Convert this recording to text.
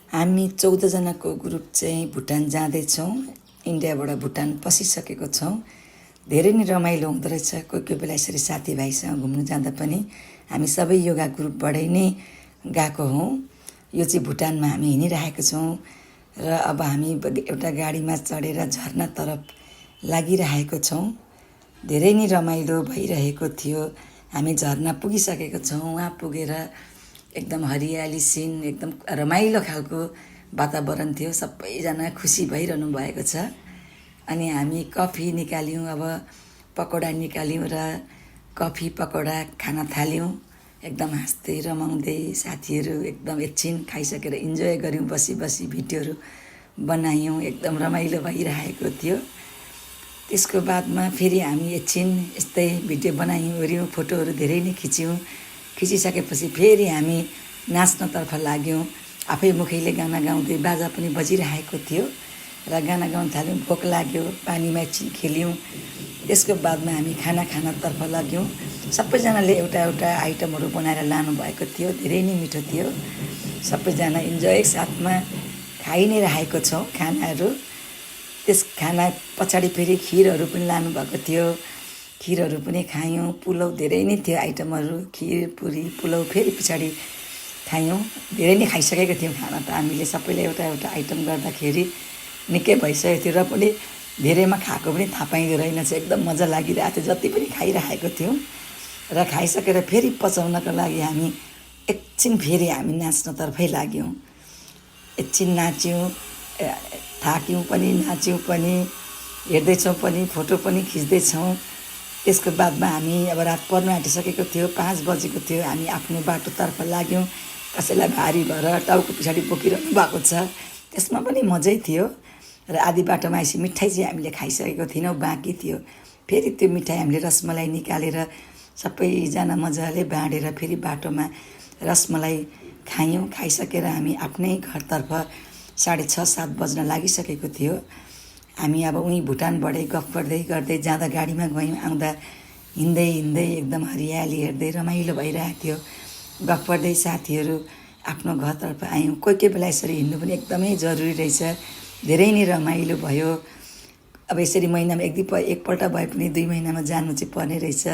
हामी 14 जनाको ग्रुप चाहिँ भुटान जाँदैछौँ। इन्डियाबाट भुटान पसिसकेको छौँ। धेरै नै रमाइलो हुँदो रहेछ। कोही कोही बेला यसरी साथीभाइसँग घुम्नु जाँदा पनि हामी सबै योगा ग्रुपबाटै नै गएको हौँ। यो चाहिँ भुटानमा हामी हिँडिरहेको छौँ र अब हामी एउटा गाडीमा चढेर झरनातर्फ लागिरहेको छौँ। धेरै नै रमाइलो भइरहेको थियो। हामी झरना पुगिसकेको छौँ। वहाँ पुगेर एकदम हरियाली सिन, एकदम रमाइलो खालको वातावरण थियो। सबैजना खुसी भइरहनु भएको छ। अनि हामी कफी निकाल्यौँ, अब पकौडा निकाल्यौँ र कफी पकौडा खान थाल्यौँ। एकदम हाँस्दै रमाउँदै साथीहरू एकदम एकछिन खाइसकेर इन्जोय गऱ्यौँ। बसी बसी भिडियोहरू बनायौँ। एकदम रमाइलो भइरहेको थियो। त्यसको बादमा फेरि हामी एकछिन यस्तै भिडियो बनायौँ ओऱ्यौँ, फोटोहरू धेरै नै खिच्यौँ। खिचिसकेपछि फेरि हामी नाच्नतर्फ लाग्यौँ। आफै मुखैले गाना गाउँदै बाजा पनि बजिरहेको थियो र गाना गाउन थाल्यौँ। भोक लाग्यो, पानीमा एकछिन खेल्यौँ। त्यसको बादमा हामी खाना खानतर्फ लाग्यौँ। सबैजनाले एउटा एउटा आइटमहरू बनाएर लानुभएको थियो। धेरै नै मिठो थियो। सबैजना इन्जोय साथमा खाइ नै रहेको छौँ खानाहरू। त्यस खाना पछाडि फेरि खिरहरू पनि लानुभएको थियो। खिरहरू पनि खायौँ। पुलाउ धेरै नै थियो आइटमहरू, खिर पुरी पुलाउ फेरि पछाडि खायौँ। धेरै नै खाइसकेको थियौँ खाना त हामीले सबैले एउटा एउटा आइटम गर्दाखेरि निकै भइसकेको थियो र पनि धेरैमा खाएको पनि थाहा पाइँदो रहेनछ। एकदम मजा लागिरहेको थियो जति पनि खाइरहेको थियौँ। र खाइसकेर फेरि पचाउनको लागि हामी एकछिन फेरि हामी नाच्नतर्फै लाग्यौँ। एकछिन नाच्यौँ, थाक्यौँ पनि, नाच्यौँ पनि, हेर्दैछौँ पनि, फोटो पनि खिच्दैछौँ। त्यसको बादमा हामी अब रात पर्न आँटिसकेको थियो। 5 बजेको थियो। हामी आफ्नो बाटोतर्फ लाग्यौँ। कसैलाई भारी भएर टाउको पछाडि बोकिरहनु भएको छ। त्यसमा पनि मजै थियो। र आधी बाटोमा आएपछि मिठाई चाहिँ हामीले खाइसकेको थिएनौँ, बाँकी थियो। फेरि त्यो मिठाई हामीले रसमलाई निकालेर सबैजना मजाले बाँडेर फेरि बाटोमा रसमलाई खायौँ। खाइसकेर हामी आफ्नै घरतर्फ 6:30-7 बज्न लागिसकेको थियो। हामी अब उहीँ भुटानबाटै गफ गर्दै गर्दै जाँदा गाडीमा गयौँ, आउँदा हिँड्दै हिँड्दै एकदम हरियाली हेर्दै रमाइलो भइरहेको थियो। गफ गर्दै साथीहरू आफ्नो घरतर्फ आयौँ। कोही कोही बेला यसरी हिँड्नु पनि एकदमै जरुरी रहेछ। धेरै नै रमाइलो भयो। अब यसरी महिनामा एकपल्ट भए पनि 2 महिनामा जानु चाहिँ पर्ने रहेछ।